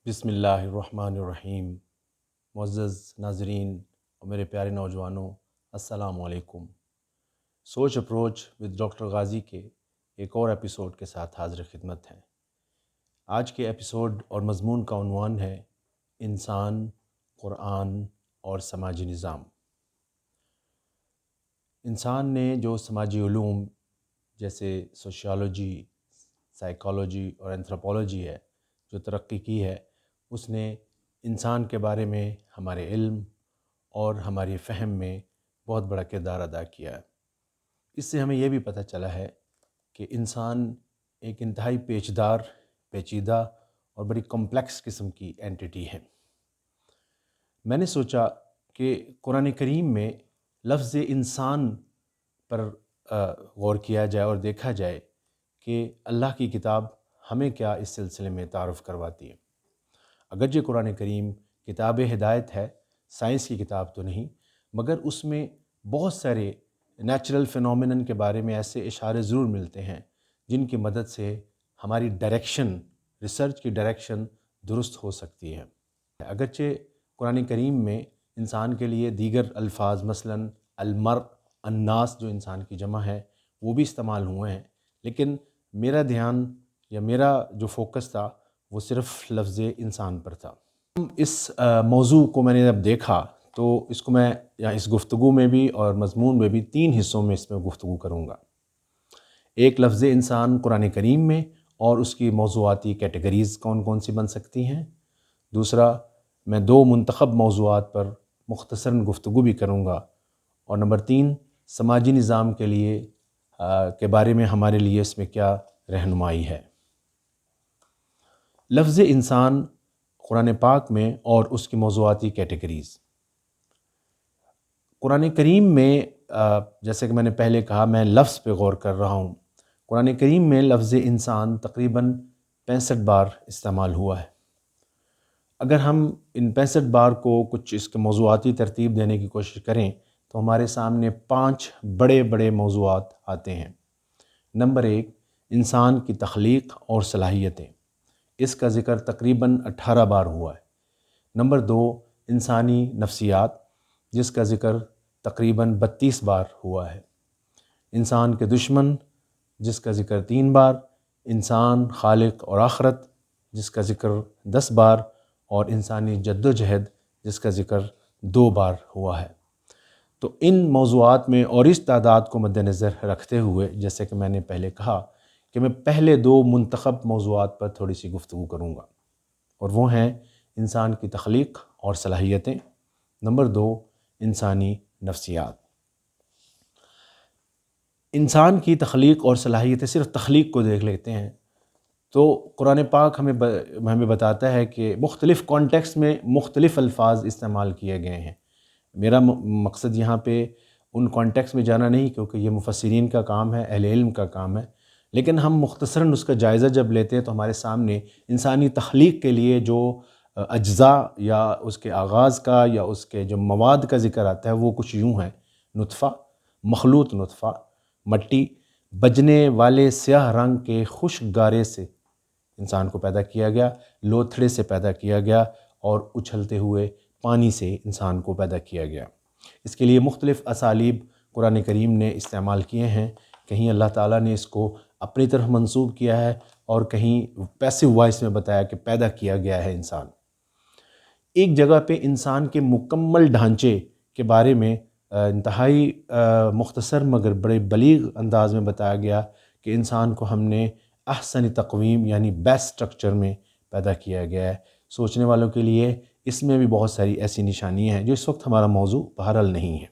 بسم اللہ الرحمن الرحیم۔ معزز ناظرین اور میرے پیارے نوجوانوں، السلام علیکم۔ سوچ اپروچ ود ڈاکٹر غازی کے ایک اور ایپیسوڈ کے ساتھ حاضر خدمت ہیں۔ آج کے ایپیسوڈ اور مضمون کا عنوان ہے انسان، قرآن اور سماجی نظام۔ انسان نے جو سماجی علوم جیسے سوشیالوجی، سائیکالوجی اور اینتھروپولوجی ہے جو ترقی کی ہے، اس نے انسان کے بارے میں ہمارے علم اور ہماری فہم میں بہت بڑا کردار ادا کیا ہے۔ اس سے ہمیں یہ بھی پتہ چلا ہے کہ انسان ایک انتہائی پیچیدہ اور بڑی کمپلیکس قسم کی اینٹیٹی ہے۔ میں نے سوچا کہ قرآن کریم میں لفظ انسان پر غور کیا جائے اور دیکھا جائے کہ اللہ کی کتاب ہمیں کیا اس سلسلے میں تعارف کرواتی ہے۔ اگرچہ قرآن کریم کتاب ہدایت ہے، سائنس کی کتاب تو نہیں، مگر اس میں بہت سارے نیچرل فینومینن کے بارے میں ایسے اشارے ضرور ملتے ہیں جن کی مدد سے ہماری ریسرچ کی ڈائریکشن درست ہو سکتی ہے۔ اگرچہ قرآن کریم میں انسان کے لیے دیگر الفاظ مثلاً المرء، الناس جو انسان کی جمع ہے وہ بھی استعمال ہوئے ہیں، لیکن میرا دھیان یا میرا جو فوکس تھا وہ صرف لفظ انسان پر تھا۔ اس موضوع کو میں نے جب دیکھا تو اس کو میں اس گفتگو میں بھی اور مضمون میں بھی 3 حصوں میں اس میں گفتگو کروں گا۔ ایک لفظ انسان قرآن کریم میں اور اس کی موضوعاتی کیٹیگریز کون کون سی بن سکتی ہیں۔ دوسرا، میں 2 منتخب موضوعات پر مختصراً گفتگو بھی کروں گا۔ اور نمبر 3، سماجی نظام کے لیے کے بارے میں ہمارے لیے اس میں کیا رہنمائی ہے۔ لفظ انسان قرآن پاک میں اور اس کی موضوعاتی کیٹیگریز۔ قرآن کریم میں جیسے کہ میں نے پہلے کہا، میں لفظ پہ غور کر رہا ہوں۔ قرآن کریم میں لفظ انسان تقریباً 65 بار استعمال ہوا ہے۔ اگر ہم ان 65 بار کو کچھ اس کے موضوعاتی ترتیب دینے کی کوشش کریں تو ہمارے سامنے 5 بڑے بڑے موضوعات آتے ہیں۔ نمبر 1، انسان کی تخلیق اور صلاحیتیں، اس کا ذکر تقریباً 18 بار ہوا ہے۔ نمبر 2، انسانی نفسیات، جس کا ذکر تقریباً 32 بار ہوا ہے۔ انسان کے دشمن، جس کا ذکر 3 بار۔ انسان، خالق اور آخرت، جس کا ذکر 10 بار، اور انسانی جد و جہد، جس کا ذکر 2 بار ہوا ہے۔ تو ان موضوعات میں اور اس تعداد کو مد نظر رکھتے ہوئے، جیسے کہ میں نے پہلے کہا کہ میں پہلے 2 منتخب موضوعات پر تھوڑی سی گفتگو کروں گا، اور وہ ہیں انسان کی تخلیق اور صلاحیتیں، نمبر 2، انسانی نفسیات۔ انسان کی تخلیق اور صلاحیتیں، صرف تخلیق کو دیکھ لیتے ہیں تو قرآن پاک ہمیں بتاتا ہے کہ مختلف کانٹیکس میں مختلف الفاظ استعمال کیے گئے ہیں۔ میرا مقصد یہاں پہ ان کانٹیکس میں جانا نہیں، کیونکہ یہ مفسرین کا کام ہے، اہل علم کا کام ہے، لیکن ہم مختصراً اس کا جائزہ جب لیتے ہیں تو ہمارے سامنے انسانی تخلیق کے لیے جو اجزاء یا اس کے آغاز کا یا اس کے جو مواد کا ذکر آتا ہے وہ کچھ یوں ہے: نطفہ، مخلوط نطفہ، مٹی، بجنے والے سیاہ رنگ کے خشک گارے سے انسان کو پیدا کیا گیا، لوتھڑے سے پیدا کیا گیا، اور اچھلتے ہوئے پانی سے انسان کو پیدا کیا گیا۔ اس کے لیے مختلف اسالیب قرآن کریم نے استعمال کیے ہیں۔ کہیں اللہ تعالیٰ نے اس کو اپنی طرف منسوب کیا ہے اور کہیں پیسو وائس میں بتایا کہ پیدا کیا گیا ہے انسان۔ ایک جگہ پہ انسان کے مکمل ڈھانچے کے بارے میں انتہائی مختصر مگر بڑے بلیغ انداز میں بتایا گیا کہ انسان کو ہم نے احسن تقویم یعنی بیسٹ سٹرکچر میں پیدا کیا گیا ہے۔ سوچنے والوں کے لیے اس میں بھی بہت ساری ایسی نشانیاں ہیں جو اس وقت ہمارا موضوع بہرحال نہیں ہے۔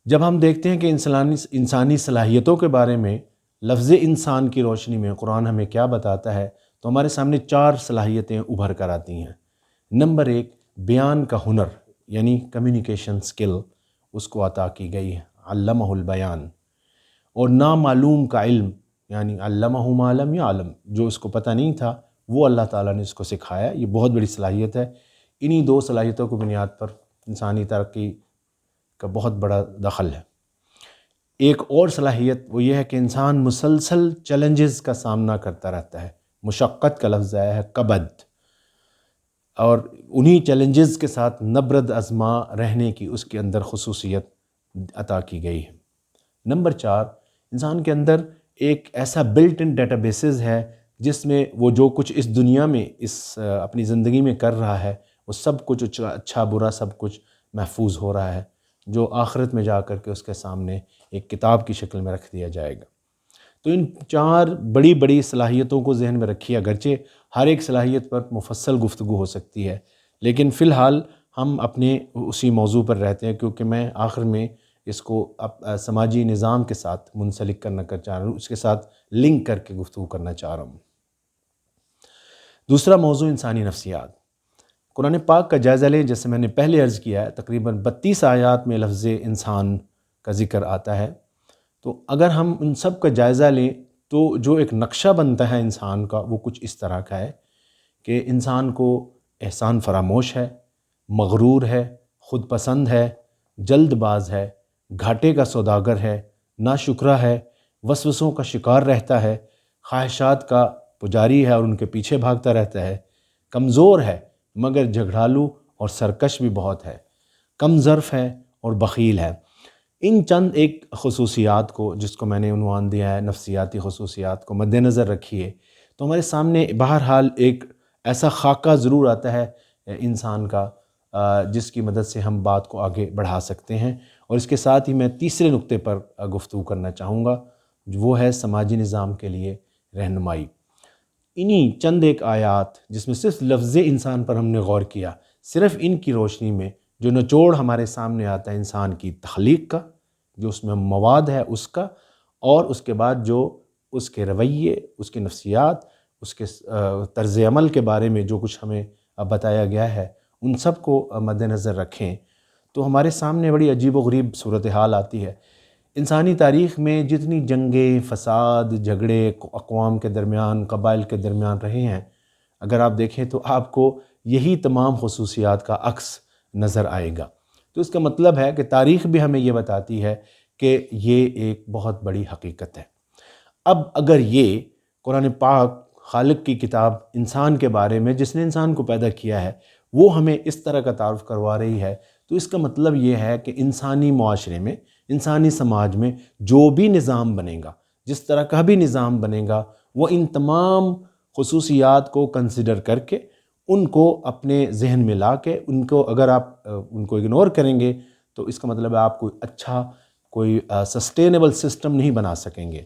جب ہم دیکھتے ہیں کہ انسانی صلاحیتوں کے بارے میں لفظ انسان کی روشنی میں قرآن ہمیں کیا بتاتا ہے تو ہمارے سامنے 4 صلاحیتیں ابھر کر آتی ہیں۔ نمبر 1، بیان کا ہنر یعنی کمیونیکیشن سکل، اس کو عطا کی گئی ہے، علمہ البیان۔ اور نامعلوم کا علم یعنی علمہ ما لم یعلم، جو اس کو پتہ نہیں تھا وہ اللہ تعالیٰ نے اس کو سکھایا۔ یہ بہت بڑی صلاحیت ہے۔ انہی 2 صلاحیتوں کو بنیاد پر انسانی ترقی کا بہت بڑا دخل ہے۔ ایک اور صلاحیت وہ یہ ہے کہ انسان مسلسل چیلنجز کا سامنا کرتا رہتا ہے، مشقت کا لفظ آیا ہے کبد، اور انہی چیلنجز کے ساتھ نبرد ازما رہنے کی اس کے اندر خصوصیت عطا کی گئی ہے۔ نمبر 4، انسان کے اندر ایک ایسا بلٹ ان ڈیٹا بیسز ہے جس میں وہ جو کچھ اس دنیا میں اپنی زندگی میں کر رہا ہے وہ سب کچھ اچھا برا سب کچھ محفوظ ہو رہا ہے، جو آخرت میں جا کر کے اس کے سامنے ایک کتاب کی شکل میں رکھ دیا جائے گا۔ تو ان 4 بڑی بڑی صلاحیتوں کو ذہن میں رکھیے، اگرچہ ہر ایک صلاحیت پر مفصل گفتگو ہو سکتی ہے، لیکن فی الحال ہم اپنے اسی موضوع پر رہتے ہیں، کیونکہ میں آخر میں اس کو سماجی نظام کے ساتھ منسلک کرنا چاہ رہا ہوں، اس کے ساتھ لنک کر کے گفتگو کرنا چاہ رہا ہوں۔ دوسرا موضوع انسانی نفسیات۔ قرآن پاک کا جائزہ لیں، جیسے میں نے پہلے عرض کیا ہے، تقریباً 32 آیات میں لفظ انسان کا ذکر آتا ہے۔ تو اگر ہم ان سب کا جائزہ لیں تو جو ایک نقشہ بنتا ہے انسان کا وہ کچھ اس طرح کا ہے کہ انسان کو احسان فراموش ہے، مغرور ہے، خود پسند ہے، جلد باز ہے، گھاٹے کا سوداگر ہے، ناشکرا ہے، وسوسوں کا شکار رہتا ہے، خواہشات کا پجاری ہے اور ان کے پیچھے بھاگتا رہتا ہے، کمزور ہے مگر جھگڑالو اور سرکش بھی بہت ہے، کم ظرف ہے اور بخیل ہے۔ ان چند ایک خصوصیات کو، جس کو میں نے عنوان دیا ہے نفسیاتی خصوصیات، کو مد نظر رکھیے تو ہمارے سامنے بہرحال ایک ایسا خاکہ ضرور آتا ہے انسان کا جس کی مدد سے ہم بات کو آگے بڑھا سکتے ہیں۔ اور اس کے ساتھ ہی میں تیسرے نقطے پر گفتگو کرنا چاہوں گا، وہ ہے سماجی نظام کے لیے رہنمائی۔ انہی چند ایک آیات جس میں صرف لفظ انسان پر ہم نے غور کیا، صرف ان کی روشنی میں جو نچوڑ ہمارے سامنے آتا ہے انسان کی تخلیق کا، جو اس میں مواد ہے اس کا، اور اس کے بعد جو اس کے رویے، اس کے نفسیات، اس کے طرز عمل کے بارے میں جو کچھ ہمیں بتایا گیا ہے، ان سب کو مد نظر رکھیں تو ہمارے سامنے بڑی عجیب و غریب صورتحال آتی ہے۔ انسانی تاریخ میں جتنی جنگیں، فساد، جھگڑے اقوام کے درمیان، قبائل کے درمیان رہے ہیں، اگر آپ دیکھیں تو آپ کو یہی تمام خصوصیات کا عکس نظر آئے گا۔ تو اس کا مطلب ہے کہ تاریخ بھی ہمیں یہ بتاتی ہے کہ یہ ایک بہت بڑی حقیقت ہے۔ اب اگر یہ قرآن پاک، خالق کی کتاب، انسان کے بارے میں، جس نے انسان کو پیدا کیا ہے، وہ ہمیں اس طرح کا تعارف کروا رہی ہے، تو اس کا مطلب یہ ہے کہ انسانی معاشرے میں، انسانی سماج میں جو بھی نظام بنے گا، جس طرح کا بھی نظام بنے گا، وہ ان تمام خصوصیات کو کنسیڈر کر کے، ان کو اپنے ذہن میں لا کے، ان کو اگر آپ ان کو اگنور کریں گے تو اس کا مطلب ہے آپ کوئی اچھا، کوئی سسٹینیبل سسٹم نہیں بنا سکیں گے۔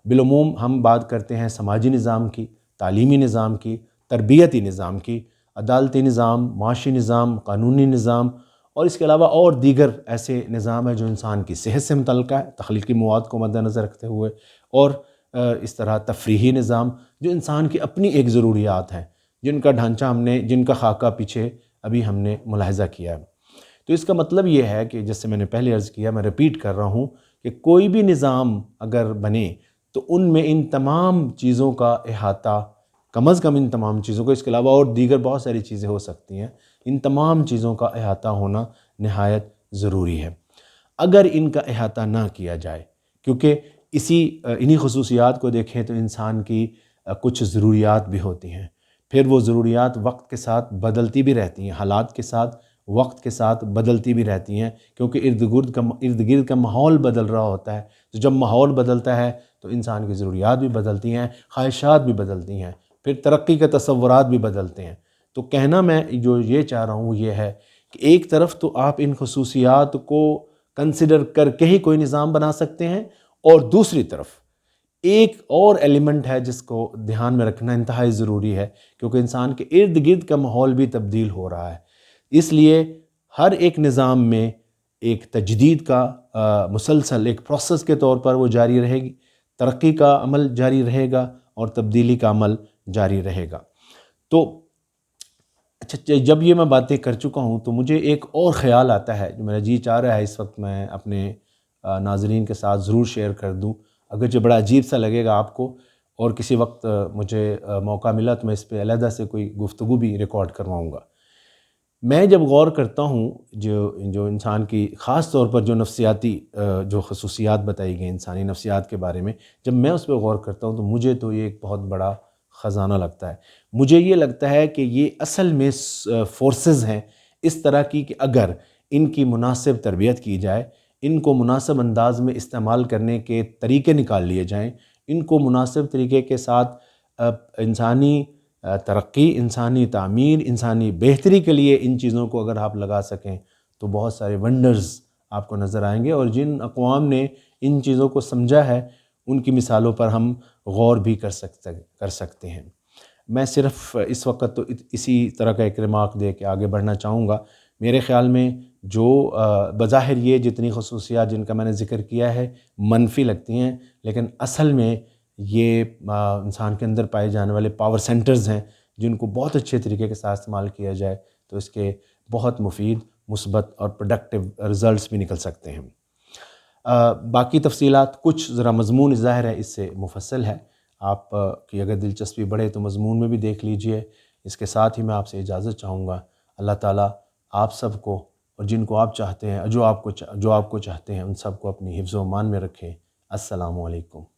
بالعموم ہم بات کرتے ہیں سماجی نظام کی، تعلیمی نظام کی، تربیتی نظام کی، عدالتی نظام، معاشی نظام، قانونی نظام، اور اس کے علاوہ اور دیگر ایسے نظام ہیں جو انسان کی صحت سے متعلقہ ہے، تخلیقی مواد کو مد نظر رکھتے ہوئے، اور اس طرح تفریحی نظام جو انسان کی اپنی ایک ضروریات ہیں، جن کا ڈھانچہ جن کا خاکہ پیچھے ابھی ہم نے ملاحظہ کیا ہے۔ تو اس کا مطلب یہ ہے کہ جیسے میں نے پہلے عرض کیا، میں ریپیٹ کر رہا ہوں کہ کوئی بھی نظام اگر بنے تو ان میں ان تمام چیزوں کا احاطہ، کم از کم ان تمام چیزوں کو، اس کے علاوہ اور دیگر بہت ساری چیزیں ہو سکتی ہیں، ان تمام چیزوں کا احاطہ ہونا نہایت ضروری ہے۔ اگر ان کا احاطہ نہ کیا جائے، کیونکہ انہی خصوصیات کو دیکھیں تو انسان کی کچھ ضروریات بھی ہوتی ہیں، پھر وہ ضروریات وقت کے ساتھ بدلتی بھی رہتی ہیں، حالات کے ساتھ، وقت کے ساتھ بدلتی بھی رہتی ہیں، کیونکہ ارد گرد کا ماحول بدل رہا ہوتا ہے۔ تو جب ماحول بدلتا ہے تو انسان کی ضروریات بھی بدلتی ہیں، خواہشات بھی بدلتی ہیں، پھر ترقی کے تصورات بھی بدلتے ہیں۔ تو کہنا میں جو یہ چاہ رہا ہوں وہ یہ ہے کہ ایک طرف تو آپ ان خصوصیات کو کنسیڈر کر کے ہی کوئی نظام بنا سکتے ہیں، اور دوسری طرف ایک اور ایلیمنٹ ہے جس کو دھیان میں رکھنا انتہائی ضروری ہے، کیونکہ انسان کے ارد گرد کا ماحول بھی تبدیل ہو رہا ہے۔ اس لیے ہر ایک نظام میں ایک تجدید کا مسلسل ایک پروسیس کے طور پر وہ جاری رہے گی، ترقی کا عمل جاری رہے گا اور تبدیلی کا عمل جاری رہے گا۔ تو اچھا، جب یہ میں باتیں کر چکا ہوں تو مجھے ایک اور خیال آتا ہے جو میرا جی چاہ رہا ہے اس وقت میں اپنے ناظرین کے ساتھ ضرور شیئر کر دوں، اگرچہ بڑا عجیب سا لگے گا آپ کو، اور کسی وقت مجھے موقع ملا تو میں اس پہ علیحدہ سے کوئی گفتگو بھی ریکارڈ کرواؤں گا۔ میں جب غور کرتا ہوں جو انسان کی خاص طور پر جو نفسیاتی جو خصوصیات بتائی گئی انسانی نفسیات کے بارے میں، جب میں اس پہ غور کرتا ہوں تو مجھے تو یہ ایک بہت بڑا خزانہ لگتا ہے۔ مجھے یہ لگتا ہے کہ یہ اصل میں فورسز ہیں اس طرح کی کہ اگر ان کی مناسب تربیت کی جائے، ان کو مناسب انداز میں استعمال کرنے کے طریقے نکال لیے جائیں، ان کو مناسب طریقے کے ساتھ انسانی ترقی، انسانی تعمیر، انسانی بہتری کے لیے ان چیزوں کو اگر آپ لگا سکیں تو بہت سارے ونڈرز آپ کو نظر آئیں گے۔ اور جن اقوام نے ان چیزوں کو سمجھا ہے ان کی مثالوں پر ہم غور بھی کر سکتے ہیں۔ میں صرف اس وقت تو اسی طرح کا ایک ریمارک دے کے آگے بڑھنا چاہوں گا۔ میرے خیال میں جو بظاہر یہ جتنی خصوصیات جن کا میں نے ذکر کیا ہے منفی لگتی ہیں، لیکن اصل میں یہ انسان کے اندر پائے جانے والے پاور سینٹرز ہیں جن کو بہت اچھے طریقے کے ساتھ استعمال کیا جائے تو اس کے بہت مفید، مثبت اور پروڈکٹیو رزلٹس بھی نکل سکتے ہیں۔ باقی تفصیلات کچھ ذرا مضمون ظاہر ہے اس سے مفصل ہے، آپ کی اگر دلچسپی بڑھے تو مضمون میں بھی دیکھ لیجئے۔ اس کے ساتھ ہی میں آپ سے اجازت چاہوں گا۔ اللہ تعالیٰ آپ سب کو اور جن کو آپ چاہتے ہیں، جو آپ کو چاہتے ہیں ان سب کو اپنی حفظ و امان میں رکھے۔ السلام علیکم۔